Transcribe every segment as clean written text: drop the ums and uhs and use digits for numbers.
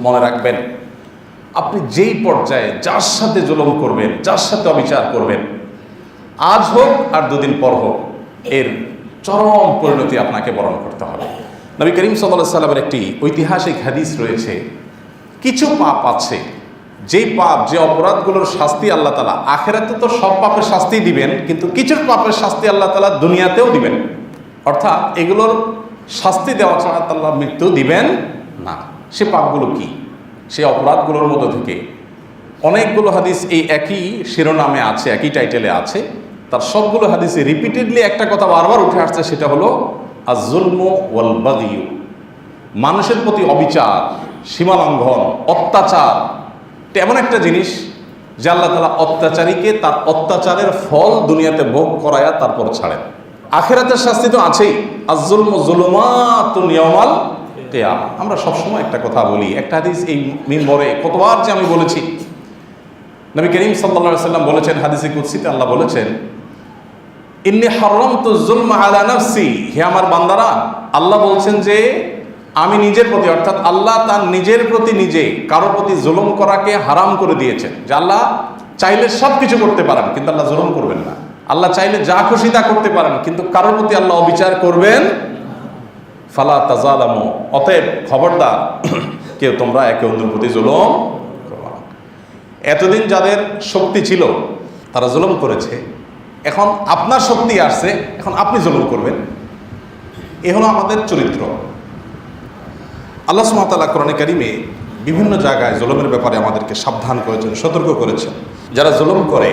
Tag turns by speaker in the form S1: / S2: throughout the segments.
S1: মনে রাখবেন, আপনি যেই পর্যায়ে যার সাথে জুলুম করবেন, যার সাথে অবিচার করবেন, আজ হোক আর দুদিন পর হোক, এর চরম পরিণতি আপনাকে বরণ করতে হবে। নবী করিম সাল্লাল্লাহু আলাইহি সাল্লামের একটি ঐতিহাসিক হাদিস রয়েছে, কিছু পাপ আছে যেই পাপ, যে অপরাধগুলোর শাস্তি আল্লাহ তাআলা আখিরাতে তো সব পাপের শাস্তি দিবেন, কিন্তু কিছু পাপের শাস্তি আল্লাহ তাআলা দুনিয়াতেও দিবেন। অর্থাৎ এগুলোর শাস্তি দেওয়া ছাড়া আল্লাহ মৃত্যু দিবেন না। সে পাপগুলো কি? সে অপরাধগুলোর মধ্য থেকে অনেকগুলো হাদিস এই একই শিরোনামে আছে, একই টাইটেলে আছে। তার সবগুলো হাদিসে রিপিটেডলি একটা কথা বারবার উঠে আসছে, সেটা হলো আয-যুলমু ওয়াল বাগয়ু, মানুষের প্রতি অবিচার, সীমালঙ্ঘন, অত্যাচার এমন একটা জিনিস যে আল্লাহ তাআলা অত্যাচারীকে তার অত্যাচারের ফল দুনিয়াতে ভোগ করায়া তারপর ছাড়েন। আখিরাতের শাস্তি তো আছেই। আয-যুলমু যুলুমাতুন ইয়াওমাল কিয়ামা। আমরা সবসময় একটা কথা বলি, একটা হাদিস এই মিম্বরে কতবার যে আমি বলেছি, নবী করিম সাল্লাল্লাহু আলাইহি ওয়াসাল্লাম বলেছেন, হাদিসে কুদসিতে আল্লাহ বলেছেন, ইন্নী হারামতু যুলমা আলা নাফসি, হে আমার বান্দারা, আল্লাহ বলছেন যে আমি নিজের প্রতি, অর্থাৎ আল্লাহ তার নিজের প্রতি নিজে কারোর প্রতি জুলুম করাকে হারাম করে দিয়েছেন। যে আল্লাহ চাইলে সব কিছু করতে পারেন, কিন্তু আল্লাহ জুলুম করবেন না। আল্লাহ চাইলে যা খুশি তা করতে পারেন, কিন্তু কারোর প্রতি আল্লাহ অবিচার করবেন। ফালা তাজালামু, অতএব খবরদার কেউ তোমরা একে অন্যের প্রতি জুলুম করো না। এতদিন যাদের শক্তি ছিল তারা জুলুম করেছে, এখন আপনার শক্তি আসছে, এখন আপনি জুলুম করবেন। এ হলো আমাদের চরিত্র। আল্লাহ সুবহানাহু ওয়া তাআলা কোরআনে কারিমে বিভিন্ন জায়গায় জুলুমের ব্যাপারে আমাদেরকে সাবধান করেছেন, সতর্ক করেছেন। যারা জুলুম করে,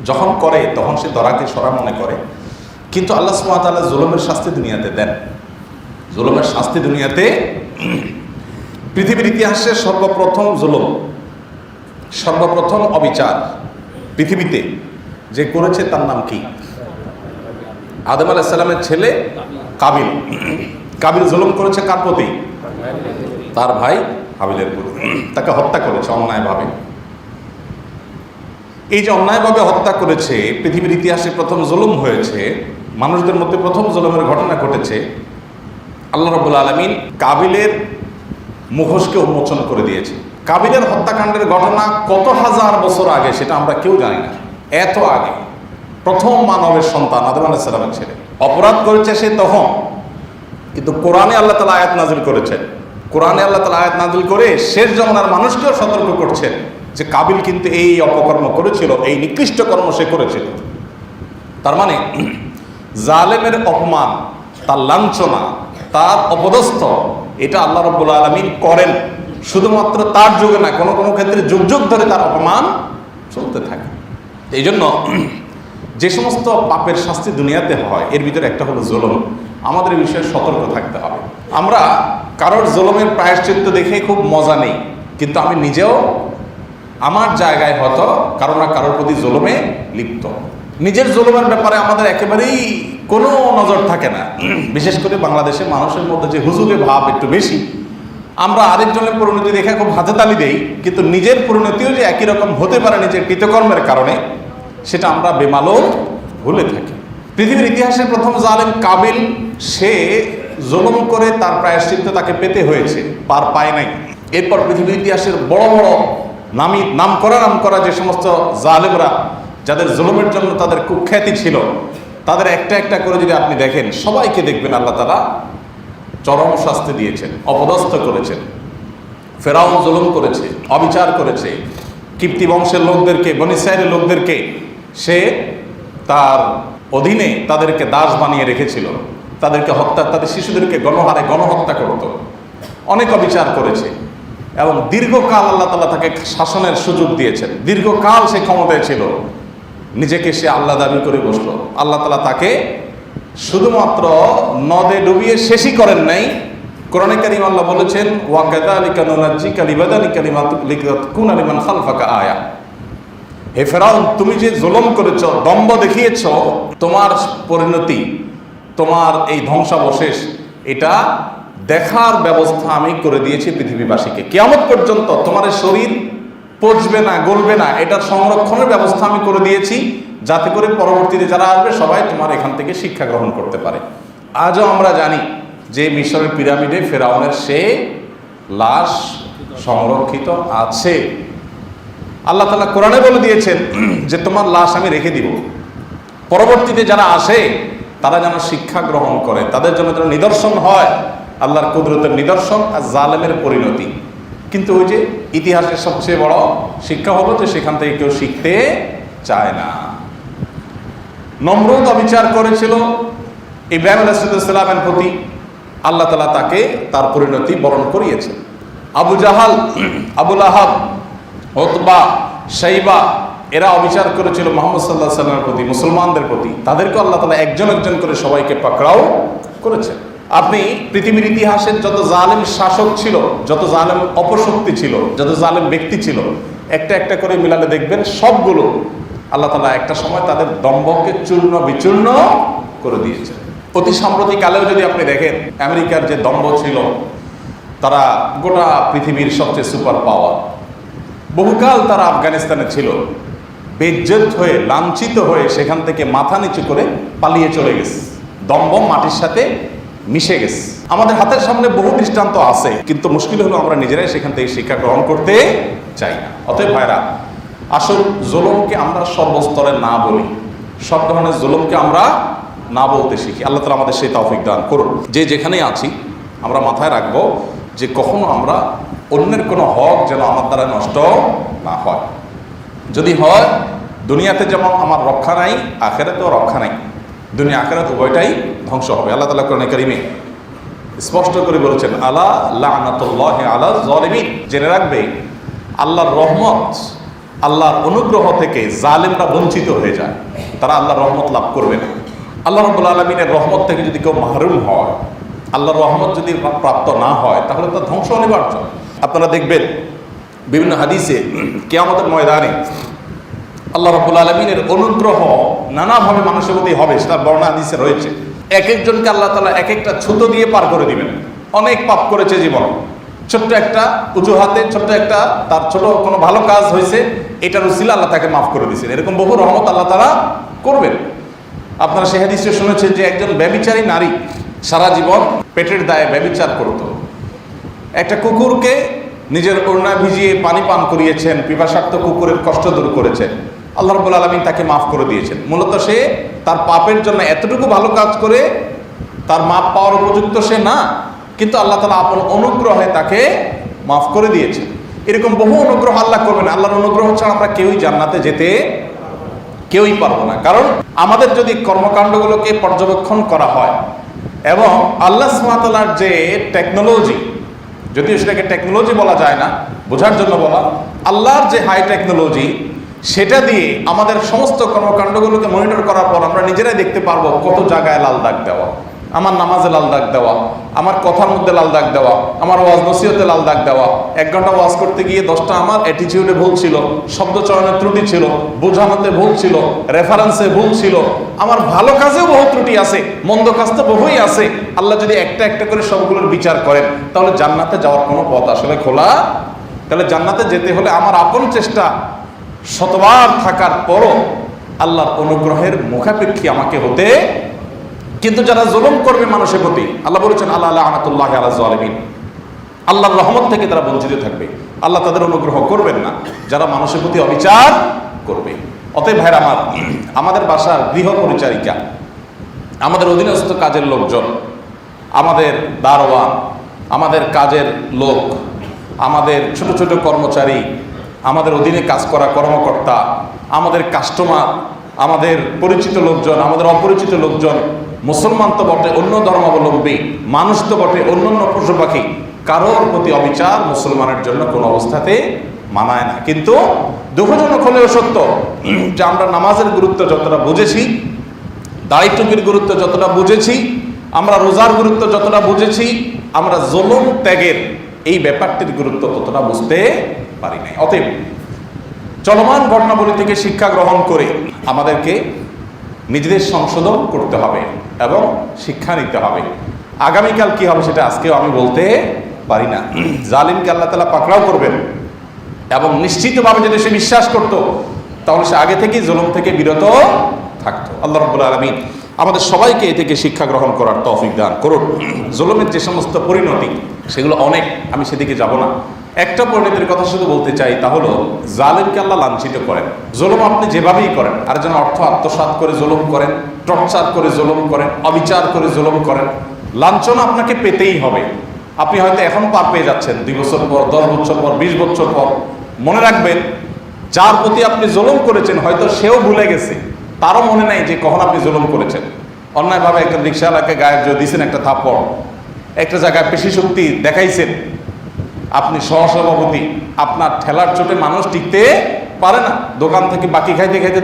S1: যখন করে তখন সে দরাকে সরা মনে করে, কিন্তু আল্লাহ সুবহানাহু ওয়া তাআলা জুলুমের শাস্তি দুনিয়াতে দেন। জুলুমের শাস্তি দুনিয়াতে, পৃথিবীর ইতিহাসে সর্বপ্রথম জুলুম, সর্বপ্রথম অবিচার পৃথিবীতে যে করেছে তার নাম কি? আদম আলাইহিস সালামের ছেলে কাবিল। কাবিল জুলুম করেছে কার প্রতি? তার ভাই হাবিলের প্রতি। তাকে হত্যা করেছে অন্যায়ভাবে। এই যে অন্যায়ভাবে হত্যা করেছে, পৃথিবীর ইতিহাসে প্রথম জুলুম হয়েছে, মানুষদের মধ্যে প্রথম জুলুমের ঘটনা ঘটেছে। আল্লাহ রাব্বুল আলামিন কাবিলের মুখোশকে উন্মোচন করে দিয়েছে। কাবিলের হত্যাকাণ্ডের ঘটনা কত হাজার বছর আগে সেটা আমরা কেউ জানি না। এত আগে প্রথম মানবের সন্তান আদম আলাইহিস সালামের ছেলে অপরাধ করেছে সে তখন, কিন্তু কোরআনে আল্লাহ তাআলা আয়াত নাযিল করেছেন। কোরআনে আল্লাহ তাআলা আয়াত নাযিল করে শেষ জামানার মানুষকেও সতর্ক করছেন যে কাবিল কিন্তু এই অপকর্ম করেছিল, এই নিকৃষ্ট কর্ম সে করেছিল। তার মানে জালেমের অপমান, তার লাঞ্ছনা, তার অপদস্থ, এটা আল্লাহ রাব্বুল আলামিন করেন শুধুমাত্র তার যুগে না, কোনো কোনো ক্ষেত্রে যুগ যুগ ধরে তার অপমান চলতে থাকে। এই জন্য যে সমস্ত পাপের শাস্তি দুনিয়াতে হয়, এর ভিতরে একটা হলো জুলুম। আমাদের এই বিষয়ে সতর্ক থাকতে হবে। আমরা কারোর জুলুমের প্রায়শ্চিত্ত দেখে খুব মজা নেই, কিন্তু আমি নিজেও আমার জায়গায় হয়তো কারো না কারোর প্রতি জুলুমে লিপ্ত। নিজের জুলুমের ব্যাপারে আমাদের একেবারেই কোনো নজর থাকে না। বিশেষ করে বাংলাদেশের মানুষের মধ্যে যে হুজুগে ভাব একটু বেশি, আমরা আরেকজনের পরিণতি দেখে খুব হাতে তালি দেই, কিন্তু নিজের পরিণতিও যে একই রকম হতে পারে নিজের কৃতকর্মের কারণে, সেটা আমরা বেমালুম ভুলে থাকি। পৃথিবীর ইতিহাসে প্রথম জালেম কাবিল, সে জুলুম করে তার প্রায়শ্চিত্ত তাকে পেতে হয়েছে, পার পায় নাই। এরপর পৃথিবীর ইতিহাসের বড় বড় নাম করা যে সমস্ত জালেমরা, যাদের জুলুমের জন্য তাদের কুখ্যাতি ছিল, তাদের একটা একটা করে যদি আপনি দেখেন, সবাইকে দেখবেন আল্লাহ তাআলা চরম শাস্তি দিয়েছেন, অপদস্থ করেছেন। ফেরাউন জুলুম করেছে, অবিচার করেছে, কিপ্তি বংশের লোকদেরকে, বনী ইসরাঈলের লোকদেরকে সে তার অধীনে তাদেরকে দাস বানিয়ে রেখেছিল, তাদেরকে হত্যা, তাদের শিশুদেরকে গণহারে গণহত্যা করত, অনেক অবিচার করেছে। এবং দীর্ঘকাল আল্লাহ তাআলা তাকে শাসনের সুযোগ দিয়েছেন, দীর্ঘকাল সে ক্ষমতায় ছিল, নিজেকে সে আল্লাহ দাবি করে বসলো। আল্লাহ তাআলা তাকে শুধুমাত্র নদে ডুবিয়ে শেষই করেন নাই। কোরআনে কারীম আল্লাহ বলেছেন, ওয়া কাযালিকা নুনাজ্জিকা লিবাদানিকা লিতাকুনা লিমান খালফাকা আয়া। হে ফেরাউন, তুমি যে জুলুম করেছ, দম্ভ দেখিয়েছ, তোমার পরিণতি, তোমার এই ধ্বংসাবশেষ, এটা দেখার ব্যবস্থা আমি করে দিয়েছি পৃথিবীবাসীকে। কিয়ামত পর্যন্ত তোমার শরীর পচবে না, গলবে না, এটার সংরক্ষণের ব্যবস্থা আমি করে দিয়েছি, যাতে করে পরবর্তীতে যারা আসবে সবাই তোমার এখান থেকে শিক্ষা গ্রহণ করতে পারে। আজও আমরা জানি যে মিশরের পিরামিডে ফেরাউনের সে লাশ সংরক্ষিত আছে। আল্লাহ তাআলা কোরআনে বলে দিয়েছেন যে তোমার লাশ আমি রেখে দিব, পরবর্তীতে যারা আসে তারা যেন শিক্ষা গ্রহণ করে, তাদের জন্য যেন নিদর্শন হয় আল্লাহর কুদরতের নিদর্শন আর জালেমের পরিণতি। কিন্তু ওই যে ইতিহাসের সবচেয়ে বড় শিক্ষা হলো যে সেখান থেকে কেউ শিখতে চায় না। নমরুদ অবিচার করেছিল ইব্রাহিম আলাইহিস সালামের প্রতি, আল্লাহ তাআলা তাকে তার পরিণতি বরণ করিয়েছে। আবু জাহাল, আবুল আহাব, উতবা, শাইবা এরা অবিচার করেছিল মুহাম্মদ সাল্লাল্লাহু আলাইহি ওয়াসাল্লামের প্রতি, মুসলমানদের প্রতি। তাদেরকে আল্লাহ তাআলা একজন একজন করে সবাইকে পাকড়াও করেছে। আপনি পৃথিবীর ইতিহাসের যত জালেম শাসক ছিল, যত জালেম অপশক্তি ছিল, যত জালেম ব্যক্তি ছিল, একটা একটা করে মিলালে দেখবেন সবগুলো আল্লাহ তাআলা একটা সময় তাদের দম্ভকে চূর্ণ বিচূর্ণ করে দিয়েছে। অতি সাম্প্রতিককালেও যদি আপনি দেখেন, আমেরিকার যে দম্ভ ছিল, তারা গোটা পৃথিবীর সবচেয়ে সুপার পাওয়ার। বহুকাল তারা আফগানিস্তানে ছিল, বেইজ্জত হয়ে লাঞ্ছিত হয়ে সেখান থেকে মাথা নিচু করে পালিয়ে চলে গেছে, দম্ভ মাটির সাথে মিশে গেছে। আমাদের হাতের সামনে বহু দৃষ্টান্ত আছে, কিন্তু মুশকিল হলো আমরা নিজেরাই সেখান থেকে শিক্ষা গ্রহণ করতে চাই না। অতএব ভাইরা, আসল জুলুমকে আমরা সর্বস্তরে না বলি, সব ধরনের জুলুমকে আমরা না বলতে শিখি। আল্লাহ তাআলা আমাদের সেই তৌফিক দান করুন। যে যেখানেই আছি আমরা মাথায় রাখবো যে কখনো আমরা অন্যের কোনো হক যেন আমার দ্বারা নষ্ট না হয়। যদি হয়, দুনিয়াতে যেমন আমার রক্ষা নাই, আখিরাতেও রক্ষা নাই, দুনিয়া আখিরাত উভয়টাই ধ্বংস হবে। আল্লাহ তাআলা কোরআনে কারিমে স্পষ্ট করে বলেছেন, আলা লানাতুল্লাহি আলা যালিমিন। জেনে রাখবে আল্লাহর রহমত, আল্লাহর অনুগ্রহ থেকে জালেমরা বঞ্চিত হয়ে যায়, তারা আল্লাহর রহমত লাভ করবে না। আল্লাহ রাব্বুল আলামিনের রহমত থেকে যদি কেউ মাহরুম হয়, আল্লাহর রহমত যদি প্রাপ্ত না হয়, তাহলে তার ধ্বংস অনিবার্য। আপনারা দেখবেন বিভিন্ন হাদিসে কিয়ামতের ময়দানে আল্লাহ রাব্বুল আলামিনের অনুগ্রহ নানাভাবে মানুষের প্রতি হবে, সেটা বর্ণনা হাদিসে রয়েছে। এক একজনকে আল্লাহ তাআলা এক একটা ছুতো দিয়ে পার করে দিবেন। অনেক পাপ করেছে জীবন, ছোট্ট একটা উজুহাতে, ছোট্ট একটা তার ছোট কোনো ভালো কাজ হয়েছে, এটার উসিলা আল্লাহ তাকে মাফ করে দিয়েছেন। এরকম বহু রহমত আল্লাহ তাআলা করবেন। আপনারা সেই হাদিসে শুনেছেন যে একজন ব্যভিচারী নারী সারা জীবন পেটের দায়ে ব্যভিচার করত। একটা কুকুরকে নিজের ওড়না ভিজিয়ে পানি পান করিয়েছেন, পিপাসার্ত কুকুরের কষ্ট দূর করেছেন, আল্লাহ রাব্বুল আলামিন তাকে মাফ করে দিয়েছেন। মূলত সে তার পাপের জন্য এতটুকু ভালো কাজ করে তার মাপ পাওয়ার উপযুক্ত সে না, কিন্তু আল্লাহ তাআলা আপন অনুগ্রহে তাকে মাফ করে দিয়েছেন। এরকম বহু অনুগ্রহ আল্লাহ করবেন। আল্লাহর অনুগ্রহ ছাড়া আমরা কেউই জান্নাতে যেতে কেউই পারবো না। কারণ আমাদের যদি কর্মকাণ্ডগুলোকে পর্যবেক্ষণ করা হয় এবং আল্লাহ সুবহানাহু ওয়া তাআলার যে টেকনোলজি, যদিও সেটাকে টেকনোলজি বলা যায় না, বোঝার জন্য বলা, আল্লাহর যে হাই টেকনোলজি, সেটা দিয়ে আমাদের সমস্ত কর্মকাণ্ডগুলোকে মনিটর করার পর আমরা নিজেরাই দেখতে পারবো কত জায়গায় লাল দাগ দেওয়া, আমার নামাজে লাল দাগ দেওয়া, আমার কথার মধ্যে লাল দাগ দেওয়া, আমার ওয়াজ নসিহতে লাল দাগ দেওয়া, 1 ঘন্টা ওয়াজ করতে গিয়ে 10টা আমার অ্যাটিটিউডে ভুল ছিল, শব্দ চয়নের ত্রুটি ছিল, বোঝানোতে ভুল ছিল, রেফারেন্সে ভুল ছিল, আমার ভালো কাজেও বহু ত্রুটি আছে, মন্দ কাজ তো বহুই আছে। আল্লাহ যদি একটা একটা করে সবগুলোর বিচার করেন, তাহলে জান্নাতে যাওয়ার কোনো পথ আসলে খোলা। তাহলে জান্নাতে যেতে হলে আমার আপন চেষ্টা শতবার থাকার পরও আল্লাহর অনুগ্রহের মুখাপেক্ষী আমাকে হতে। কিন্তু যারা জুলুম করবে মানুষের প্রতি, আল্লাহ বলেছেন আলা লানাতুল্লাহি আলা যালিমিন, আল্লাহর রহমত থেকে তারা বঞ্চিত থাকবে, আল্লাহ তাদের অনুগ্রহ করবেন না যারা মানুষের প্রতি অবিচার করবে। অতএব ভাইরা আমার, আমাদের বাসার গৃহ পরিচারিকা, আমাদের অধীনস্থ কাজের লোকজন, আমাদের দারোয়ান, আমাদের কাজের লোক, আমাদের ছোট ছোট কর্মচারী, আমাদের অধীনে কাজ করা কর্মকর্তা, আমাদের কাস্টমার, আমাদের পরিচিত লোকজন, আমাদের অপরিচিত লোকজন, মুসলমান তো বটে, অন্য ধর্মাবলম্বী মানুষ তো বটে, অন্যান্য পশু পাখি, কারোর প্রতি অবিচার মুসলমানের জন্য কোনো অবস্থাতে মানায় না। কিন্তু দুঃখজনক হলেও সত্য যে আমরা নামাজের গুরুত্ব যতটা বুঝেছি, দাড়ি টুপির গুরুত্ব যতটা বুঝেছি, আমরা রোজার গুরুত্ব যতটা বুঝেছি, আমরা জুলুম ত্যাগের এই ব্যাপারটির গুরুত্ব ততটা বুঝতে পারি নাই। অতএব চলমান ঘটনাবলী থেকে শিক্ষা গ্রহণ করে আমাদেরকে নিজেদের সংশোধন করতে হবে এবং শিক্ষা নিতে হবে। আগামীকাল কি হবে সেটা আজকেও আমি বলতে পারি না। জালিমকে আল্লাহ তাআলা পাকড়াও করবেন এবং নিশ্চিতভাবে যদি সে বিশ্বাস করত, তাহলে সে আগে থেকেই জুলুম থেকে বিরত থাকতো। আল্লাহ রাব্বুল আলামিন আমাদের সবাইকে এ থেকে শিক্ষা গ্রহণ করার তৌফিক দান করুন। জুলুমের যে সমস্ত পরিণতি সেগুলো অনেক, আমি সেদিকে যাব না। একটা পরিণতির কথা শুধু বলতে চাই, তা হলো জালেমকে আল্লাহ লাঞ্ছিত করেন। জুলুম আপনি যেভাবেই করেন, আর যেন অর্থ আত্মসাৎ করে জুলুম করেন, টর্চার করে জুলুম করেন, অবিচার করে জুলুম করেন, লাঞ্ছনা আপনাকে পেতেই হবে। আপনি হয়তো এখন পার পেয়ে যাচ্ছেন, 2 বছর পর, 10 বছর পর, 20 বছর পর। মনে রাখবেন, যার প্রতি আপনি জুলুম করেছেন হয়তো সেও ভুলে গেছে, তারও মনে নাই যে কখন আপনি জুলুম করেছেন। অন্যায়ভাবে একজন রিক্সাওয়ালাকে গায়ের জোর দিয়েছেন একটা থাপ্পড়, একটা জায়গায় পেশি শক্তি দেখাইছেন, আপনি সহসভাপতি, আপনার ঠেলার চোটে মানুষ টিকতে পারে না, দোকান থেকে বাকি খাইতে খাইতে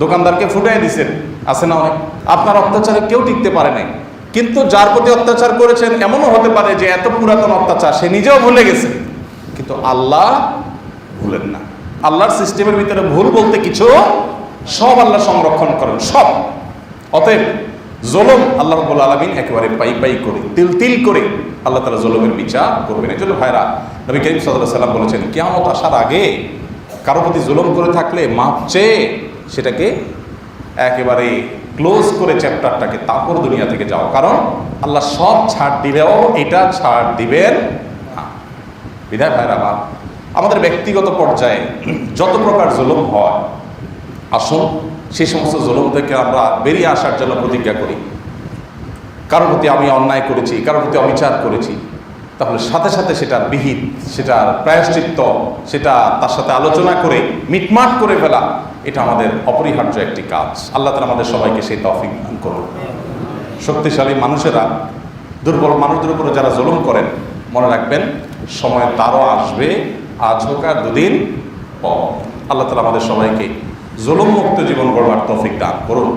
S1: দোকানদারকে ফুটাই দিচ্ছেন, আছে না অনেক। আপনার অত্যাচারে কেউ টিকতে পারে নাই, কিন্তু যার প্রতি অত্যাচার করেছেন এমনও হতে পারে যে এত পুরাতন অত্যাচার সে নিজেও ভুলে গেছে, কিন্তু আল্লাহ ভুলেন না। আল্লাহর সিস্টেমের ভিতরে ভুল বলতে কিছু, সব আল্লাহ সংরক্ষণ করেন, সব। অতএব জুলুম আল্লাহ রাব্বুল আলামিন একেবারে পাই করে, তিল করে আল্লাহ তাআলা জুলুমের বিচার করবেন। এই জন্য ভাইরা, নবী করিম সাল্লাল্লাহু আলাইহি ওয়াসাল্লাম বলেছেন, কিয়ামত আসার আগে কারো প্রতি জুলুম করে থাকলে মাপ চেয়ে সেটাকে একেবারে ক্লোজ করে চ্যাপ্টারটাকে, তারপর দুনিয়া থেকে যাও। কারণ আল্লাহ সব ছাড় দিলেও এটা ছাড় দিবেন না। বিধায় ভাইরা আমার, আমাদের ব্যক্তিগত পর্যায়ে যত প্রকার জুলুম হয়, আসুন সেই সমস্ত জুলুম থেকে আমরা বেরিয়ে আসার জন্য প্রতিজ্ঞা করি। কারোর প্রতি আমি অন্যায় করেছি, কারোর প্রতি অবিচার করেছি, তাহলে সাথে সাথে সেটার বিহিত, সেটার প্রায়শ্চিত্ত, সেটা তার সাথে আলোচনা করে মিটমাট করে ফেলা, এটা আমাদের অপরিহার্য একটি কাজ। আল্লাহ তাআলা আমাদের সবাইকে সেই তৌফিক দান করুন। শক্তিশালী মানুষেরা দুর্বল মানুষদের উপরে যারা জুলুম করেন, মনে রাখবেন সময় তারও আসবে, আজ হোক আর 2 দিন পর। আল্লাহ তাআলা আমাদের সবাইকে জুলুম মুক্ত জীবন গড়ার তৌফিক দান করুন।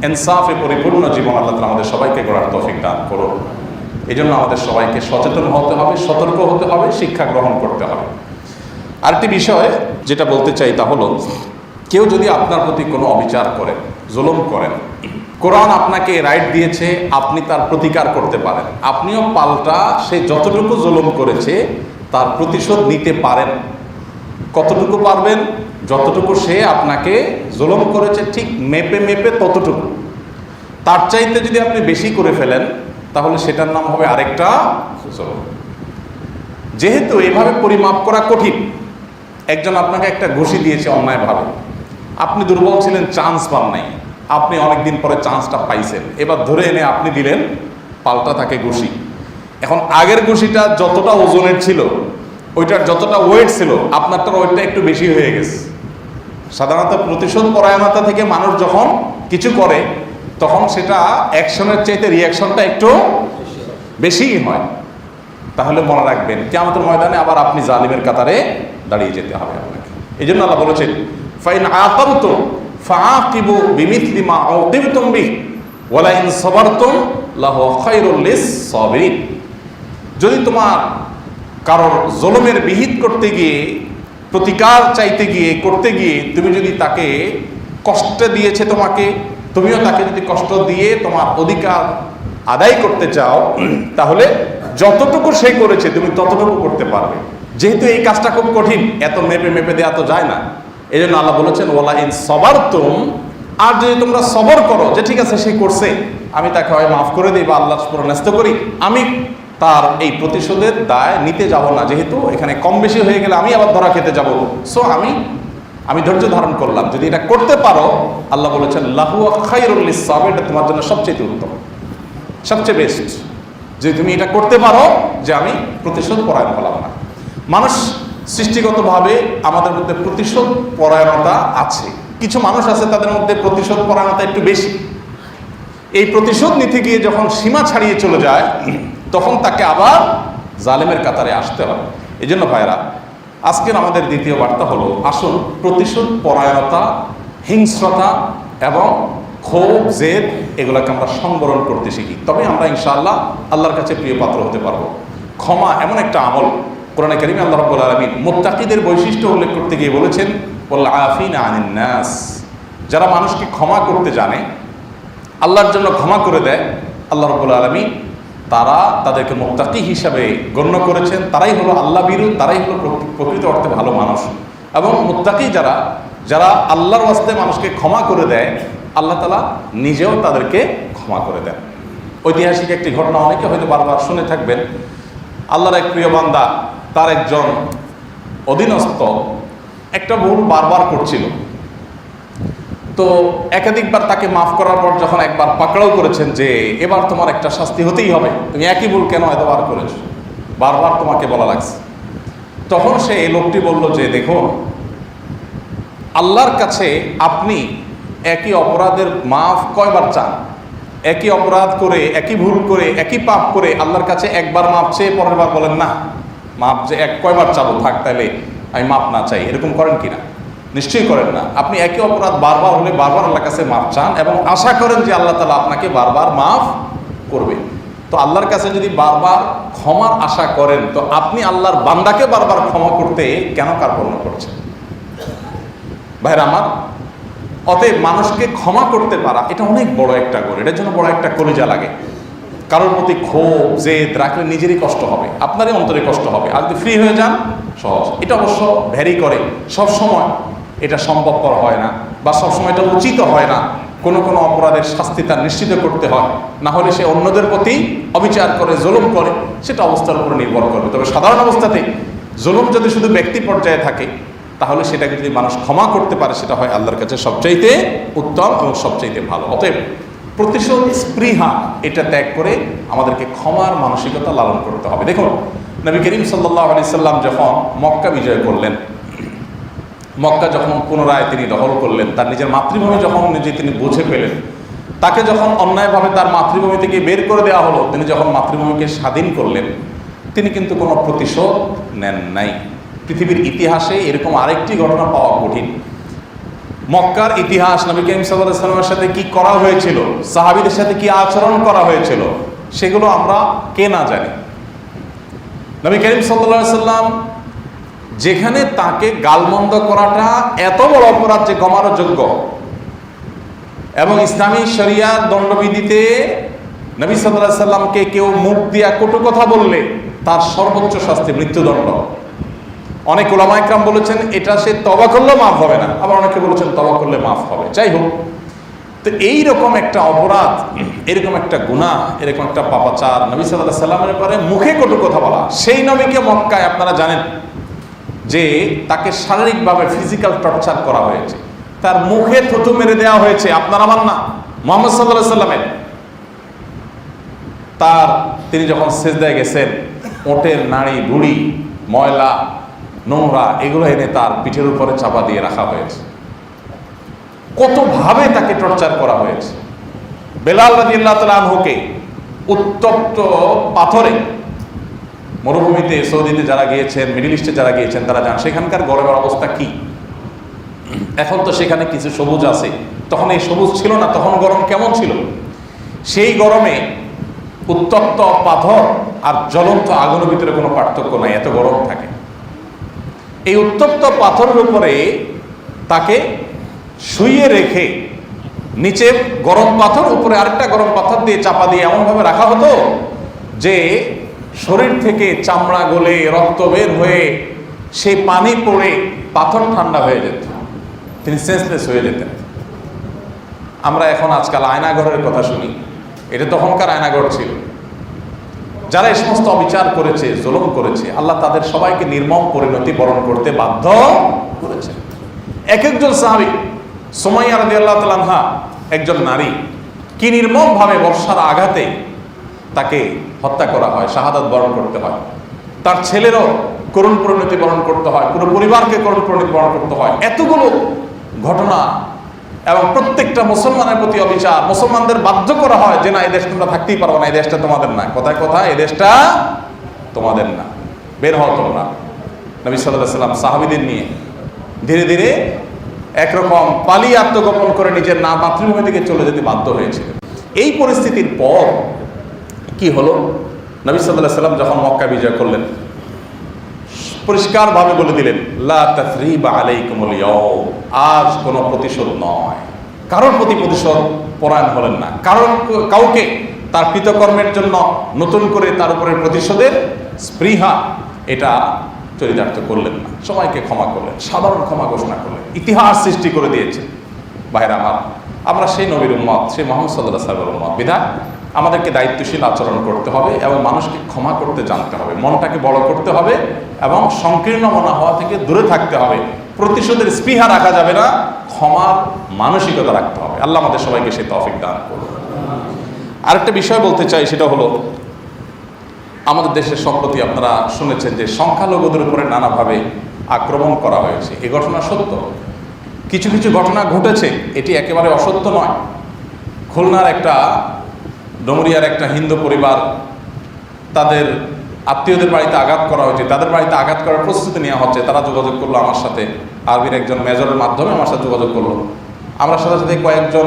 S1: ইনসাফে পরিপূর্ণ জীবন আল্লাহ তাআলা আমাদের সবাইকে গড়ার তৌফিক দান করুন। এই জন্য আমাদের সবাইকে সচেতন হতে হবে, সতর্ক হতে হবে, শিক্ষা গ্রহণ করতে হবে। আরেকটি বিষয় যেটা বলতে চাই, তা হলো কেউ যদি আপনার প্রতি কোনো অবিচার করেন, জুলুম করেন, কোরআন আপনাকে রাইট দিয়েছে আপনি তার প্রতিকার করতে পারেন। আপনিও পাল্টা সে যতটুকু জুলুম করেছে তার প্রতিশোধ নিতে পারেন। কতটুকু পারবেন? যতটুকু সে আপনাকে জুলুম করেছে ঠিক মেপে মেপে ততটুকু। তার চাইতে যদি আপনি বেশি করে ফেলেন তাহলে সেটার নাম হবে আরেকটা জুলুম। যেহেতু এভাবে পরিমাপ করা কঠিন, একজন আপনাকে একটা ঘুষি দিয়েছে অন্যায়ভাবে, আপনি দুর্বল ছিলেন, চান্স পান নাই, আপনি অনেকদিন পরে চান্সটা পাইছেন, এবার ধরে এনে আপনি দিলেন পাল্টা তাকে ঘুষি। এখন আগের ঘুষিটা যতটা ওজনের ছিল, ওইটার যতটা ওয়েট ছিল, আপনারটার ওয়েটটা একটু বেশি হয়ে গেছে। সাধারণত প্রতিশোধ পরায়ণতা থেকে মানুষ যখন কিছু করে তখন সেটা অ্যাকশনের চাইতে রিয়াকশনটা একটু বেশিই হয়। তাহলে মনে রাখবেন কিয়ামতের ময়দানে আবার আপনি জালিমের কাতারে দাঁড়িয়ে যেতে হবে আপনাকে। এই জন্য আল্লাহ বলেছেন, ফাইন আকাবতুম ফাআকিবু বিমিথলি মা উকিবতুম বিহি ওয়ালা ইন সাবারতুম লাহু খায়রুল লিস-সাবিরিন। যদি তোমার কারোর জুলুমের বিহিত করতে গিয়ে, প্রতিকার চাইতে গিয়ে, করতে গিয়ে তুমি যদি তাকে কষ্ট দিয়েছে, তুমিও তাকে যদি কষ্ট দিয়ে তোমার অধিকার আদায় করতে চাও, তাহলে যতটুকু সে করেছে তুমি ততটুকু করতে পারবে। যেহেতু এই কাজটা খুব কঠিন, এত মেপে মেপে দেওয়া তো যায় না, এই জন্য আল্লাহ বলেছেন ওয়ালা ইন সাবারতুম, আর যদি তোমরা সবর করো যে ঠিক আছে সে করছে, আমি তাকে হয় মাফ করে দিই বা আল্লাহর উপর ন্যস্ত করি, আমি তার এই প্রতিশোধের দায় নিতে যাব না, যেহেতু এখানে কম বেশি হয়ে গেলে আমি আবার ধরা খেতে যাব, সো আমি ধৈর্য ধারণ করলাম। যদি এটা করতে পারো, আল্লাহ বলেছেন লাহু খায়রুল লিস-সাবির, এটা তোমার জন্য সবচেয়ে উত্তম, সবচেয়ে বেস্ট, যে তুমি এটা করতে পারো যে আমি প্রতিশোধ পরায়ণ হলাম না। মানুষ সৃষ্টিগতভাবে আমাদের মধ্যে প্রতিশোধ পরায়ণতা আছে। কিছু মানুষ আছে তাদের মধ্যে প্রতিশোধ পরায়ণতা একটু বেশি। এই প্রতিশোধ নিতে গিয়ে যখন সীমা ছাড়িয়ে চলে যায় তখন তাকে আবার জালেমের কাতারে আসতে হবে। এই জন্য ভাইরা, আজকের আমাদের দ্বিতীয় বার্তা হলো, আসুন প্রতিশোধ পরায়ণতা, হিংস্রতা এবং ক্ষোভ, জেদ, এগুলোকে আমরা সংবরণ করতে শিখি, তবে আমরা ইনশাআল্লাহ আল্লাহর কাছে প্রিয় পাত্র হতে পারবো। ক্ষমা এমন একটা আমল, কোরআনে কারিমে আল্লাহ রাব্বুল আলামিন মুত্তাকিদের বৈশিষ্ট্য উল্লেখ করতে গিয়ে বলেছেন ওয়াল আফিনা আনিন নাস, যারা মানুষকে ক্ষমা করতে জানে, আল্লাহর জন্য ক্ষমা করে দেয়, আল্লাহ রাব্বুল আলামিন তারা তাদেরকে মুত্তাকি হিসাবে গণ্য করেছেন। তারাই হলো আল্লাহ বিরু, তারাই হলো প্রকৃত অর্থে ভালো মানুষ। এবং মুত্তাকি যারা আল্লাহর ওয়াস্তে মানুষকে ক্ষমা করে দেয়, আল্লাহ তাআলা নিজেও তাদেরকে ক্ষমা করে দেন। ঐতিহাসিক একটি ঘটনা অনেকে হয়তো বারবার শুনে থাকবেন। আল্লাহর এক প্রিয় বান্দা, তার একজন অধীনস্থ একটা ভুল বারবার করছিল। তো একাধিকবার তাকে মাফ করার পর যখন একবার পাকড়াও করেছেন যে এবার তোমার একটা শাস্তি হতেই হবে, তুমি একই ভুল কেন এতবার করেছো, বারবার তোমাকে বলা লাগছে, তখন সে এই লোকটি বলল যে দেখো, আল্লাহর কাছে আপনি একই অপরাধের মাফ কয়বার চান? একই অপরাধ করে, একই ভুল করে, একই পাপ করে আল্লাহর কাছে একবার মাপ চেয়ে পরের বার বলেন না মাপ যে কয়বার চাবো, থাক তাহলে আমি মাপ না চাই, এরকম করেন কিনা? নিশ্চয়ই করেন না। আপনি একই অপরাধ বারবার হলে বারবার আল্লাহর কাছে মাপ চান এবং আশা করেন যে আল্লাহ তাআলা আপনাকে বারবার মাফ করবে। তো আল্লাহর কাছে যদি বারবার ক্ষমার আশা করেন, তো আপনি আল্লাহর বান্দাকে বারবার ক্ষমা করতে কেন কার্পণ্য করছেন? ভাইরা আমার, অতএব মানুষকে ক্ষমা করতে পারা এটা অনেক বড় একটা গুণ, এটার জন্য বড় একটা কলিজা লাগে। কারোর প্রতি ক্ষোভ জেদ রাখলে নিজেরই কষ্ট হবে, আপনারই অন্তরে কষ্ট হবে। আর যদি ফ্রি হয়ে যান সহজ। এটা অবশ্য ভ্যারি করে, সব সময় এটা সম্ভবপর হয় না বা সবসময় এটা উচিত হয় না। কোনো কোনো অপরাধের শাস্তি তার নিশ্চিত করতে হয়, না হলে সে অন্যদের প্রতি অবিচার করে, জুলুম করে, সেটা অবস্থার উপর নির্ভর করবে। তবে সাধারণ অবস্থাতে জুলুম যদি শুধু ব্যক্তি পর্যায়ে থাকে, তাহলে সেটাকে যদি মানুষ ক্ষমা করতে পারে, সেটা হয় আল্লাহর কাছে সবচাইতে উত্তম এবং সবচাইতে ভালো। অতএব প্রতিশোধ স্পৃহা এটা ত্যাগ করে আমাদেরকে ক্ষমার মানসিকতা লালন করতে হবে। দেখুন, নবী করিম সাল্লাল্লাহু আলাইহি সাল্লাম যখন মক্কা বিজয় করলেন, মক্কা যখন পুনরায় তিনি দখল করলেন, তার নিজের মাতৃভূমি যখন নিজে তিনি বুঝে পেলেন, তাকে যখন অন্যায়ভাবে তার মাতৃভূমি থেকে বের করে দেওয়া হলো, তিনি যখন মাতৃভূমিকে স্বাধীন করলেন, তিনি কিন্তু কোনো প্রতিশোধ নেন নাই। পৃথিবীর ইতিহাসে এরকম আরেকটি ঘটনা পাওয়া কঠিন। মক্কার ইতিহাস, নবী করিম সাল্লাল্লাহু আলাইহি ওয়াসাল্লামের সাথে কি করা হয়েছিল, সাহাবীদের সাথে কি আচরণ করা হয়েছিল, সেগুলো আমরা কে না জানি। নবী করিম সাল্লাল্লাহু আলাইহি ওয়াসাল্লাম যেখানে তাকে গালমন্দ করাটা এত বড় অপরাধ যে ক্ষমার যোগ্য, এবং ইসলামী শরিয়ার দণ্ডবিধিতে নবী সাল্লাল্লাহু আলাইহি ওয়াসাল্লামকে কেউ মুখ দিয়া কটু কথা বললে তার সর্বোচ্চ শাস্তি মৃত্যুদণ্ড। অনেক উলামা ইকরাম বলেছেন এটা সে তওবা করলে মাফ হবে না, আবার অনেকে বলেছেন তওবা করলে মাফ হবে। যাই হোক, তো এইরকম একটা অপরাধ, এরকম একটা গুনাহ, এরকম একটা পাপাচার, নবী সাল্লাল্লাহু আলাইহি ওয়াসাল্লামের ব্যাপারে মুখে কটু কথা বলা, সেই নবীকে মক্কায় আপনারা জানেন যে তাকে শারীরিকভাবে ফিজিক্যাল টর্চার করা হয়েছে, তার মুখে থুতু মেরে দেওয়া হয়েছে, আপনার আমার না, মুহাম্মদ সাল্লাল্লাহু আলাইহি ওয়াসাল্লামের। তিনি যখন সিজদায় গেছেন, ওটের নাড়ি বুড়ি, ময়লা নোংরা এগুলো এনে তার পিঠের উপরে চাপা দিয়ে রাখা হয়েছে। কতভাবে তাকে টর্চার করা হয়েছে। বেলাল রাদিয়াল্লাহু তাআলা আনহুকে উত্তপ্ত পাথরে, মরুভূমিতে সৌদিতে যারা গিয়েছেন, মিডল ইস্টে যারা গিয়েছেন তারা জানেন সেখানকার গরমের অবস্থা কি। এখন তো সেখানে কিছু সবুজ আছে, তখন এই সবুজ ছিল না, তখন গরম কেমন ছিল। সেই গরমে উত্তপ্ত পাথর আর জ্বলন্ত আগুনের ভিতরে কোনো পার্থক্য নাই, এত গরম থাকে। এই উত্তপ্ত পাথরের উপরে তাকে শুইয়ে রেখে নিচে গরম পাথর, উপরে আরেকটা গরম পাথর দিয়ে চাপা দিয়ে এমনভাবে রাখা হতো যে শরীর থেকে চামড়া গলে রক্ত বের হয়ে সেই পানি পড়ে পাথর ঠান্ডা হয়ে যেত, তিনি সেন্সলেস হয়ে যেতেন। আমরা এখন আজকাল আয়নাঘরের কথা শুনি, এটা তখনকার আয়নাঘর ছিল। যারা এই সমস্ত অবিচার করেছে, জুলুম করেছে, আল্লাহ তাদের সবাইকে নির্মম পরিণতি বরণ করতে বাধ্য করেছে। এক একজন সাহাবী, সুমাইয়া রাদিয়াল্লাহু তাআলা আনহা একজন নারী, কি নির্মমভাবে বর্ষার আঘাতে তাকে হত্যা করা হয়, শাহাদাত বরণ করতে হয়। তার ছেলেরও করুণ পরিণতি বরণ করতে হয়, পুরো পরিবারকে করুণ পরিণতি বরণ করতে হয়। এতগুলো ঘটনা, এবং প্রত্যেকটা মুসলমানের প্রতি অবিচার, মুসলমানদের বাধ্য করা হয় যে না, এই দেশ তোমরা থাকতেই পারো না, এই দেশটা তোমাদের না। কথায় কথায় এই দেশটা তোমাদের না, বের হও তোমরা। নবী সাল্লাল্লাহু আলাইহি ওয়াসাল্লাম সাহাবীদের নিয়ে ধীরে ধীরে একরকম পালিয়ে আত্মগোপন করে নিজের মাতৃভূমি থেকে চলে যেতে বাধ্য হয়েছিলেন। এই পরিস্থিতির পর কি হলো, নবী সাল্লাল্লাহু আলাইহি ওয়াসাল্লাম যখন মক্কা বিজয় করলেন, পরিষ্কারভাবে বলে দিলেন, লা তাসরিবা আলাইকুমুল ইয়াউম, আজ কোনো প্রতিশোধ নয়। কারোর প্রতি প্রতিশোধ পরায়ণ হলেন না, কাউকে তার কৃতকর্মের জন্য নতুন করে তার উপরে প্রতিশোধের স্পৃহা এটা চরিতার্থ করলেন না, সবাইকে ক্ষমা করলেন, সাধারণ ক্ষমা ঘোষণা করলেন, ইতিহাস সৃষ্টি করে দিয়েছেন। ভাইরা আমার, আমরা সেই নবীর উম্মত, সেই মোহাম্মদ সাল্লাল্লাহু আলাইহি ওয়াসাল্লামের উম্মত। বিধায় আমাদেরকে দায়িত্বশীল আচরণ করতে হবে এবং মানুষকে ক্ষমা করতে জানতে হবে, মনটাকে বড় করতে হবে এবং সংকীর্ণ মনা হওয়া থেকে দূরে থাকতে হবে। প্রতিশোধের স্পৃহা রাখা যাবে না, ক্ষমার মানসিকতা রাখতে হবে। আল্লাহ আমাদের সবাইকে সেই তৌফিক দান করুন। আরেকটা বিষয় বলতে চাই, সেটা হলো আমাদের দেশের সম্প্রতি আপনারা শুনেছেন যে সংখ্যালঘুদের উপরে নানাভাবে আক্রমণ করা হয়েছে। এই ঘটনা সত্য, কিছু কিছু ঘটনা ঘটেছে, এটি একেবারে অসত্য নয়। খুলনার একটা ডুমুরিয়ার একটা হিন্দু পরিবার, তাদের আত্মীয়দের বাড়িতে আঘাত করা হয়েছে, তাদের বাড়িতে আঘাত করার প্রস্তুতি নেওয়া হচ্ছে। তারা যোগাযোগ করলো আমার সাথে, আর্মির একজন মেজরের মাধ্যমে আমার সাথে যোগাযোগ করলো। আমরা সাথে সাথে কয়েকজন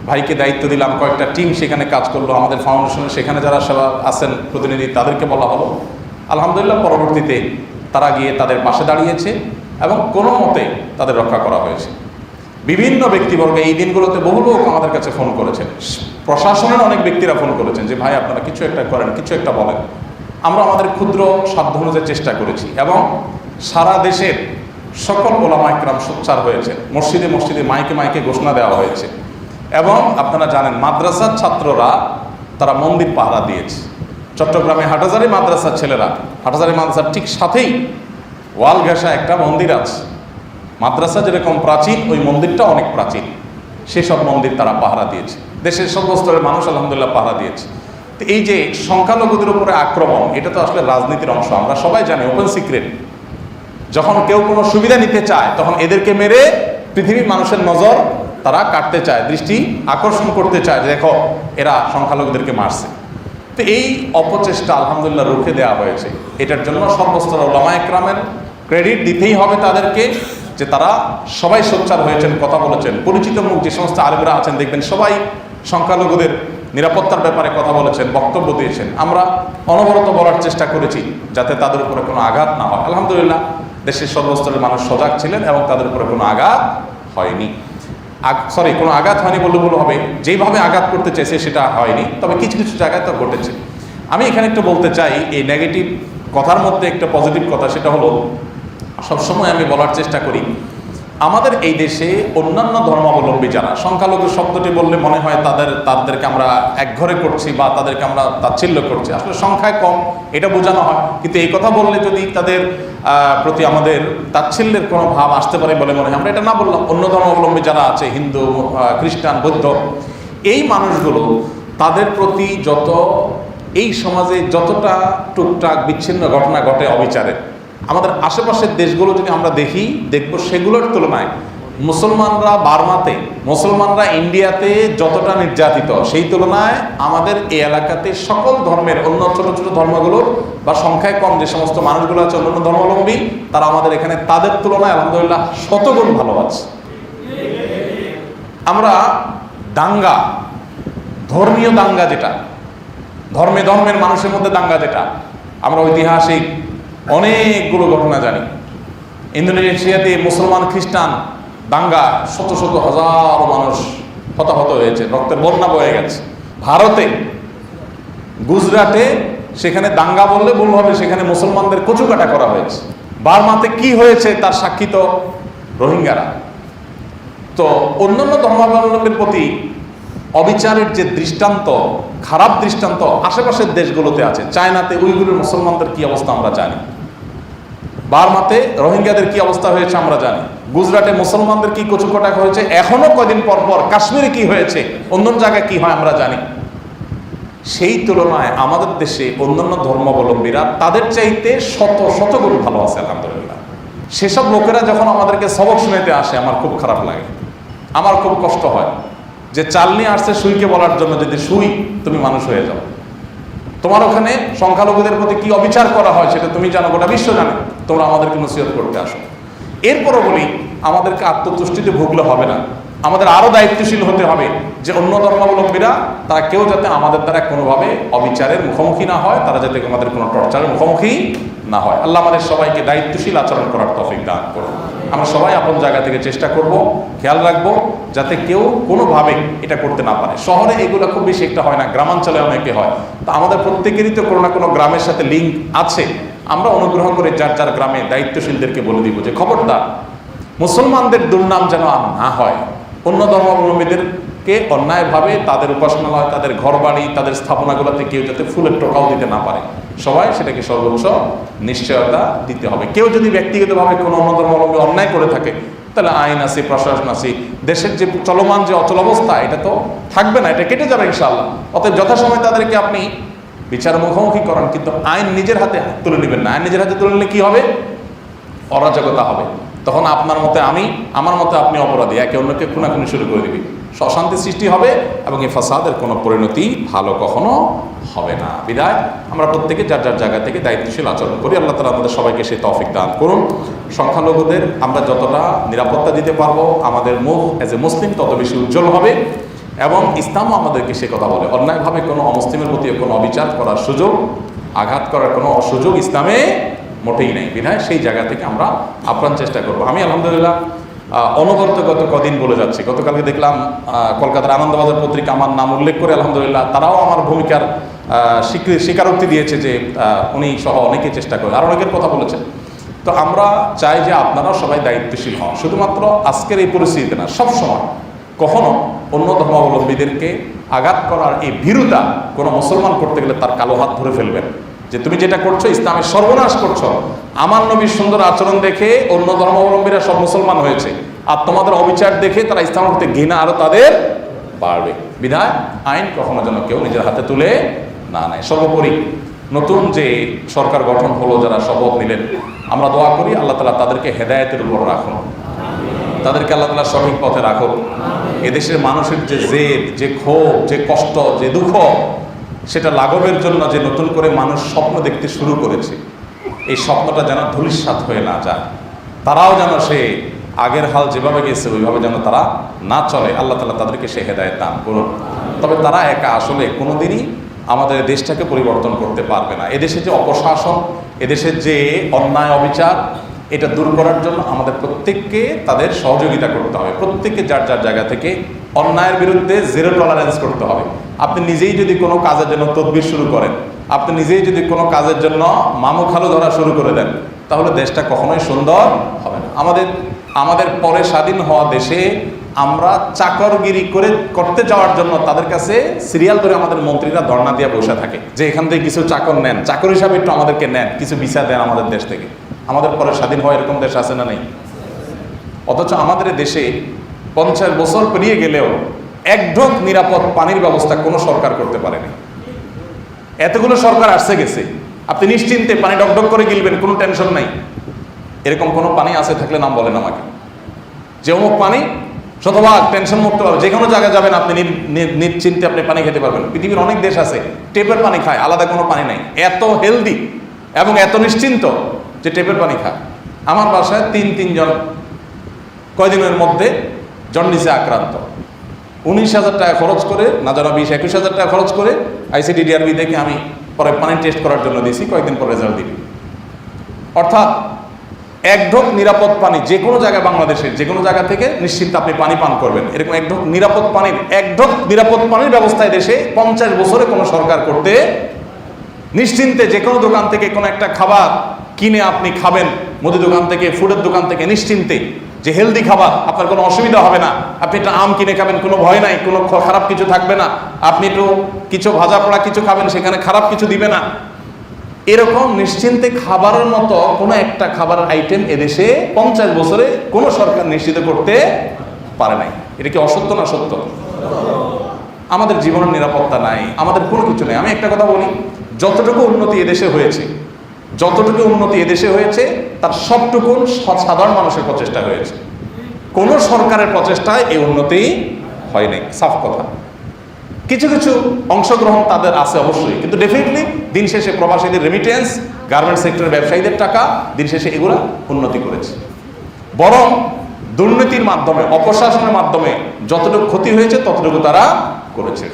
S1: ভাইকে দায়িত্ব দিলাম, কয়েকটা টিম সেখানে কাজ করলো। আমাদের ফাউন্ডেশনের সেখানে যারা সেবা আছেন প্রতিনিধি, তাদেরকে বলা হলো। আলহামদুলিল্লাহ পরবর্তীতে তারা গিয়ে তাদের পাশে দাঁড়িয়েছে এবং কোনো মতে তাদের রক্ষা করা হয়েছে। বিভিন্ন ব্যক্তিবর্গ এই দিনগুলোতে বহু লোক আমাদের কাছে ফোন করেছেন, প্রশাসনের অনেক ব্যক্তিরা ফোন করেছেন যে ভাই আপনারা কিছু একটা করেন, কিছু একটা বলেন। আমরা আমাদের ক্ষুদ্র সাধ্য অনুযায়ী চেষ্টা করেছি এবং সারা দেশের সকল ওলামা ইকরাম সোচ্চার হয়েছে। মসজিদে মসজিদে মাইকে মাইকে ঘোষণা দেওয়া হয়েছে এবং আপনারা জানেন মাদ্রাসার ছাত্ররা তারা মন্দির পাহারা দিয়েছে। চট্টগ্রামে হাটহাজারী মাদ্রাসার ছেলেরা, হাটহাজারী মাদ্রাসার ঠিক সাথেই ওয়াল ঘেঁষা একটা মন্দির আছে। মাদ্রাসা যেরকম প্রাচীন, ওই মন্দিরটা অনেক প্রাচীন। সেসব মন্দির তারা পাহারা দিয়েছে, দেশের সর্বস্তরের মানুষ আলহামদুলিল্লাহ পাহারা দিয়েছে। তো এই যে সংখ্যালঘুদের উপরে আক্রমণ, এটা তো আসলে রাজনীতির অংশ। আমরা সবাই জানি, ওপেন সিক্রেট, যখন কেউ কোনো সুবিধা নিতে চায় তখন এদেরকে মেরে পৃথিবীর মানুষের নজর তারা কাটতে চায়, দৃষ্টি আকর্ষণ করতে চায় যে দেখো এরা সংখ্যালঘুদেরকে মারছে। তো এই অপচেষ্টা আলহামদুলিল্লাহ রুখে দেওয়া হয়েছে। এটার জন্য সর্বস্তর ওলামা ইকরামের ক্রেডিট দিতেই হবে তাদেরকে, যে তারা সবাই সোচ্চার হয়েছেন, কথা বলেছেন। পরিচিত মুখ যে সমস্ত আলেমরা আছেন দেখবেন সবাই সংখ্যালঘুদের নিরাপত্তার ব্যাপারে কথা বলেছেন, বক্তব্য দিয়েছেন। আমরা অনবরত বলার চেষ্টা করেছি যাতে তাদের উপরে কোনো আঘাত না হয়। আলহামদুলিল্লাহ দেশের সর্বস্তরের মানুষ সজাগ ছিলেন এবং তাদের উপরে কোনো আঘাত হয়নি। কোনো আঘাত হয়নি বললে ভুল হবে, যেইভাবে আঘাত করতে চেয়েছে সেটা হয়নি, তবে কিছু কিছু জায়গায় তো ঘটেছে। আমি এখানে একটু বলতে চাই, এই নেগেটিভ কথার মধ্যে একটা পজিটিভ কথা, সেটা হলো সবসময় আমি বলার চেষ্টা করি আমাদের এই দেশে অন্যান্য ধর্মাবলম্বী যারা, সংখ্যালঘু শব্দটি বললে মনে হয় তাদেরকে আমরা একঘরে করছি বা তাদেরকে আমরা তাচ্ছিল্য করছি। আসলে সংখ্যায় কম এটা বোঝানো হয়, কিন্তু এই কথা বললে যদি তাদের প্রতি আমাদের তাচ্ছিল্যের কোনো ভাব আসতে পারে বলে মনে হয়, আমরা এটা না বললাম। অন্য ধর্মাবলম্বী যারা আছে, হিন্দু, খ্রিস্টান, বৌদ্ধ, এই মানুষগুলো তাদের প্রতি যত এই সমাজে যতটা টুকটাক বিচ্ছিন্ন ঘটনা ঘটে অবিচারে, আমাদের আশেপাশের দেশগুলো যদি আমরা দেখব সেগুলোর তুলনায় মুসলমানরা বার্মাতে, মুসলমানরা ইন্ডিয়াতে যতটা নির্যাতিত, সেই তুলনায় আমাদের এই এলাকাতে সকল ধর্মের অন্য ছোট ছোট ধর্মগুলোর বা সংখ্যায় কম যে সমস্ত মানুষগুলো আছে অন্যান্য ধর্মাবলম্বী, তারা আমাদের এখানে তাদের তুলনায় আলহামদুলিল্লাহ শতগুণ ভালো আছে। আমরা দাঙ্গা, ধর্মীয় দাঙ্গা, যেটা ধর্মের মানুষের মধ্যে দাঙ্গা, যেটা আমরা ঐতিহাসিক অনেকগুলো ঘটনা জানি। ইন্দোনেশিয়াতে মুসলমান খ্রিস্টান দাঙ্গা, শত শত হাজার মানুষ হতাহত হয়েছে, রক্তের বন্যা বয়ে গেছে। ভারতে গুজরাটে সেখানে দাঙ্গা বললে ভুল হবে, সেখানে মুসলমানদের কচুকাটা করা হয়েছে। বার্মাতে কি হয়েছে তার সাক্ষী তো রোহিঙ্গারা। তো অন্যান্য ধর্মাবলম্বীর প্রতি অবিচারের যে দৃষ্টান্ত, খারাপ দৃষ্টান্ত আশেপাশের দেশগুলোতে আছে। চায়নাতে উইগুরের মুসলমানদের কি অবস্থা আমরা জানি, বার্মাতে রোহিঙ্গাদের কি অবস্থা হয়েছে আমরা জানি, গুজরাটে মুসলমানদের কি কচুকটা হয়েছে, এখনো কদিন পর পর কাশ্মীরে কি হয়েছে, অন্য জায়গায় কি হয় আমরা জানি। সেই তুলনায় আমাদের দেশে অন্যান্য ধর্মাবলম্বীরা তাদের চাইতে শত শতগুণ ভালো আছে আলহামদুলিল্লাহ। সেসব লোকেরা যখন আমাদেরকে সবক শুনাইতে আসে আমার খুব খারাপ লাগে, আমার খুব কষ্ট হয় যে চাল নিয়ে আসছে সুইকে বলার জন্য, যদি সুই তুমি মানুষ হয়ে যাও। তোমার ওখানে সংখ্যালঘুদের প্রতি কি অবিচার করা হয় সেটা তুমি জানো, গোটা বিশ্ব জানে, তোমরা আমাদেরকে নসিহত করতে আসো। এরপরও বলি আমাদেরকে আত্মতুষ্টিতে ভুগলে হবে না, আমাদের আরো দায়িত্বশীল হতে হবে যে অন্য ধর্মাবলম্বীরা তারা কেউ যাতে আমাদের দ্বারা কোনোভাবে অবিচারের মুখোমুখি না হয়, তারা যাতে আমাদের কোনো টর্চারের মুখোমুখি না হয়। আল্লাহ আমাদের সবাইকে দায়িত্বশীল আচরণ করার তৌফিক দান করুন। আমরা সবাই আপন জায়গা থেকে চেষ্টা করব, খেয়াল রাখবো যাতে কেউ কোনোভাবে এটা করতে না পারে। শহরে এগুলো খুব বেশি একটা হয় না, গ্রামাঞ্চলে অনেকে হয়। তো আমাদের প্রত্যেকেরই তো কোনো না কোনো গ্রামের সাথে লিঙ্ক আছে। আমরা অনুগ্রহ করে যার যার গ্রামে দায়িত্বশীলদেরকে বলে দিব যে খবরদার মুসলমানদের দুর্নাম যেন আর না হয়, অন্য ধর্মাবলম্বীদেরকে অন্যায়ভাবে তাদের উপাসনালয়, তাদের ঘরবাড়ি, তাদের স্থাপনাগুলোতে কেউ যাতে ফুলের টোকাও দিতে না পারে, সবাই সেটাকে সর্বোচ্চ নিশ্চয়তা দিতে হবে। কেউ যদি ব্যক্তিগতভাবে কোনো অন্য ধর্মাবলম্বী অন্যায় করে থাকে, তাহলে আইন আছে, প্রশাসন আছে, দেশের যে চলমান যে অচল অবস্থা এটা তো থাকবে না, এটা কেটে যাবে ইনশাআল্লাহ। অতএব যথাসময়ে তাদেরকে আপনি বিচার মুখোমুখি করান, কিন্তু আইন নিজের হাতে তুলে নেবেন না। আইন নিজের হাতে তুলে নিলে কি হবে? অরাজকতা হবে। তখন আপনার মতে আমি, আমার মতে আপনি অপরাধী, একে অন্যকে খুনাখুনি শুরু করে দিবি, অশান্তি সৃষ্টি হবে এবং এই ফাসাদের কোনো পরিণতি ভালো কখনো হবে না। বিদায় আমরা প্রত্যেকে যার যার জায়গা থেকে দায়িত্বশীল আচরণ করি। আল্লাহ তাআলা আমাদের সবাইকে সেই তৌফিক দান করুন। সংখ্যালঘুদের আমরা যতটা নিরাপত্তা দিতে পারবো, আমাদের মুখ এজ এ মুসলিম তত বেশি উজ্জ্বল হবে। এবং ইসলামও আমাদেরকে সে কথা বলে, অন্যায়ভাবে কোনো অমুসলিমের প্রতি কোনো অবিচার করার সুযোগ, আঘাত করার কোনো সুযোগ ইসলামে মোটেই নেই। বিধায় সেই জায়গা থেকে আমরা আপ্রাণ চেষ্টা করব। আমি আলহামদুলিল্লাহ অনবরত গত কদিন বলে যাচ্ছি, গতকালকে দেখলাম কলকাতার আনন্দবাজার পত্রিকা আমার নাম উল্লেখ করে আলহামদুলিল্লাহ তারাও আমার ভূমিকার স্বীকারোক্তি দিয়েছে যে উনি সহ অনেকে চেষ্টা করে, আর অনেকের কথা বলেছেন। তো আমরা চাই যে আপনারাও সবাই দায়িত্বশীল হন, শুধুমাত্র আজকের এই পরিস্থিতিতে না, সবসময়। কখনো অন্য ধর্মাবলম্বীদেরকে আঘাত করার এই ভীরুতা কোনো মুসলমান করতে গেলে তার কালো হাত ধরে ফেলবেন, যে তুমি যেটা করছো ইসলামের সর্বনাশ করছো। আমার নবীর সুন্দর আচরণ দেখে অন্য ধর্মাবলম্বীরা সব মুসলমান হয়েছে, আর তোমাদের অবিচার দেখে তারা ইসলামের প্রতি ঘৃণা আরো তাদের বাড়বে। বিধায় আইন কখনো যেন কেউ নিজের হাতে তুলে না নেয়। সর্বোপরি নতুন যে সরকার গঠন হলো, যারা শপথ নিলেন, আমরা দোয়া করি আল্লাহ তাআলা তাদেরকে হেদায়েতের উপর রাখুন, তাদেরকে আল্লাহ তাআলা সঠিক পথে রাখুন। এদেশের মানুষের যে জেদ, যে ক্ষোভ, যে কষ্ট, যে দুঃখ, সেটা লাঘবের জন্য যে নতুন করে মানুষ স্বপ্ন দেখতে শুরু করেছে, এই স্বপ্নটা যেন ধূলিসাৎ হয়ে না যায়। তারাও যেন সে আগের হাল যেভাবে গেছে ওইভাবে যেন তারা না চলে। আল্লাহ তাআলা তাদেরকে সে হেদায়েত দান করুন। তবে তারা একা আসলে কোনোদিনই আমাদের দেশটাকে পরিবর্তন করতে পারবে না। এদেশে যে অপশাসন, এদেশের যে অন্যায় অবিচার, এটা দূর করার জন্য আমাদের প্রত্যেককে তাদের সহযোগিতা করতে হবে। প্রত্যেককে যার যার জায়গা থেকে অন্যায়ের বিরুদ্ধে জিরো টলারেন্স করতে হবে। আপনি নিজেই যদি কোনো কাজের জন্য তদবির শুরু করেন, আপনি নিজেই যদি কোনো কাজের জন্য মামু খালু ধরা শুরু করে দেন, তাহলে দেশটা কখনোই সুন্দর হবে না। আমাদের পরে স্বাধীন হওয়া দেশে আমরা চাকরগিরি করতে যাওয়ার জন্য তাদের কাছে সিরিয়াল ধরে আমাদের মন্ত্রীরা ধর্ণা দিয়ে বসে থাকে যে এখান থেকে কিছু চাকর নেন, চাকর হিসাবে একটু আমাদেরকে নেন, কিছু ভিসা দেন আমাদের দেশ থেকে। আমাদের পরে স্বাধীন হওয়া এরকম দেশ আছে না নেই? অথচ আমাদের দেশে 50 বছর পেরিয়ে গেলেও এক ঢোক নিরাপদ পানির ব্যবস্থা কোনো সরকার করতে পারেনি। এতগুলো সরকার আসছে গেছে, আপনি নিশ্চিন্তে পানি ডকডক করে গিলবেন, কোনো টেনশন নাই। এরকম কোনো পানি আছে থাকলে নাম বলেন আমাকে, যে অমুক পানি শতভাগ টেনশন মুক্ত পারবেন, যে কোনো জায়গায় যাবেন আপনি নিশ্চিন্তে আপনি পানি খেতে পারবেন। পৃথিবীর অনেক দেশ আছে টেপের পানি খায়, আলাদা কোনো পানি নাই, এত হেলদি এবং এত নিশ্চিন্ত যে টেপের পানি খায়। আমার বাসায় তিনজন কয়দিনের মধ্যে জন্ডিসে আক্রান্ত, 19,000 টাকা খরচ করে, না জানা 20-21,000 টাকা খরচ করে ICDDRB দেখে আমি পরে পানি টেস্ট করার জন্য দিয়েছি, কয়েকদিন পর রেজাল্ট দিবি। অর্থাৎ এক ঢোক নিরাপদ পানি যে কোনো জায়গায়, বাংলাদেশের যে কোনো জায়গা থেকে নিশ্চিন্ত আপনি পানি পান করবেন, এরকম এক ঢোক নিরাপদ পানির ব্যবস্থায় দেশে 50 বছরে কোনো সরকার করতে, নিশ্চিন্তে যে কোনো দোকান থেকে কোনো একটা খাবার কিনে আপনি খাবেন, মুদি দোকান থেকে, ফুডের দোকান থেকে, নিশ্চিন্তে যে হেলদি খাবার, আপনার কোনো অসুবিধা হবে না। আপনি একটা আম কিনে খাবেন, কোনো ভয় নাই, কোনো খারাপ কিছু থাকবে না। আপনি একটু কিছু ভাজা পোড়া কিছু খাবেন, সেখানে খারাপ কিছু দিবে না। এরকম নিশ্চিন্তে খাবারের মতো কোনো একটা খাবারের আইটেম এদেশে 50 বছরে কোনো সরকার নিশ্চিত করতে পারে নাই। এটা কি অসত্য না সত্য? আমাদের জীবনের নিরাপত্তা নাই, আমাদের কোনো কিছু নেই। আমি একটা কথা বলি, যতটুকু উন্নতি এদেশে হয়েছে তার সবটুকু সাধারণ মানুষের প্রচেষ্টা হয়েছে। কোনো সরকারের প্রচেষ্টায় এই উন্নতি হয়নি, সাফ কথা। কিছু কিছু অংশগ্রহণ তাদের আছে অবশ্যই, কিন্তু ডেফিনেটলি দিন শেষে প্রবাসীদের রেমিটেন্স, গার্মেন্টস সেক্টরের ব্যবসায়ীদের টাকা দিন শেষে এগুলা উন্নতি করেছে। বরং দুর্নীতির মাধ্যমে, অপশাসনের মাধ্যমে যতটুকু ক্ষতি হয়েছে ততটুকু তারা করেছে।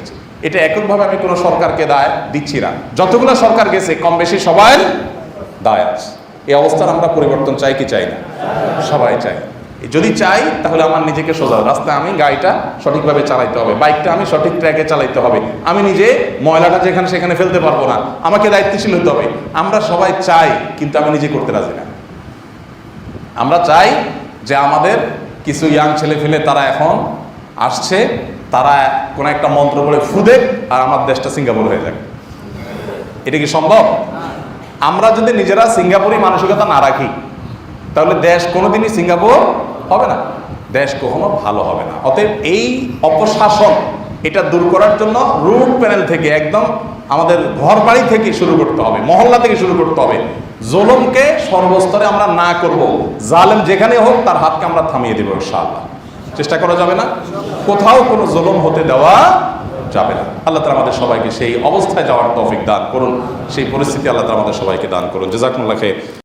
S1: এটা এককভাবে আমি কোনো সরকারকে দায় দিচ্ছি না, যতগুলো সরকার গেছে কম বেশি সবাই দায় আছে। এই অবস্থার আমরা পরিবর্তন চাই কি চাই না? সবাই চাই। যদি চাই তাহলে আমার নিজেকে সোজা রাস্তায় আমি গাড়িটা সঠিকভাবে চালাইতে হবে, বাইকটা আমি সঠিক ট্র্যাকে চালাইতে হবে, আমি নিজে ময়লাটা যেখানে সেখানে ফেলতে পারবো না, আমাকে দায়িত্বশীল হতে হবে। আমরা সবাই চাই, কিন্তু আমি নিজে করতে রাজি না। আমরা চাই যে আমাদের কিছু ইয়াং ছেলে ফেলে তারা এখন আসছে, তারা কোনো একটা মন্ত্র বলে ফুদে আর আমার দেশটা সিঙ্গাপুর হয়ে যাবে। এটা কি সম্ভব? আমরা যদি নিজেরা সিঙ্গাপুরি মানসিকতা না রাখি তাহলে দেশ কোনোদিনই সিঙ্গাপুর হবে না, দেশ কখনো ভালো হবে না। অতএব এই অপশাসন এটা দূর করার জন্য রুট প্যানেল থেকে একদম আমাদের ঘর বাড়ি থেকে শুরু করতে হবে, মহল্লা থেকে শুরু করতে হবে। জুলুমকে সর্বস্তরে আমরা না করব, জালেম যেখানে হোক তার হাতকে আমরা থামিয়ে দেবো ইনশাআল্লাহ। চেষ্টা করা যাবে না, কোথাও কোনো জুলুম হতে দেওয়া যাবে না। আল্লাহ তাআলা আমাদের সবাইকে সেই অবস্থায় যাওয়ার তৌফিক দান করুন, সেই পরিস্থিতি আল্লাহ তাআলা আমাদের সবাইকে দান করুন। জাযাকুমুল্লাহ খাইর।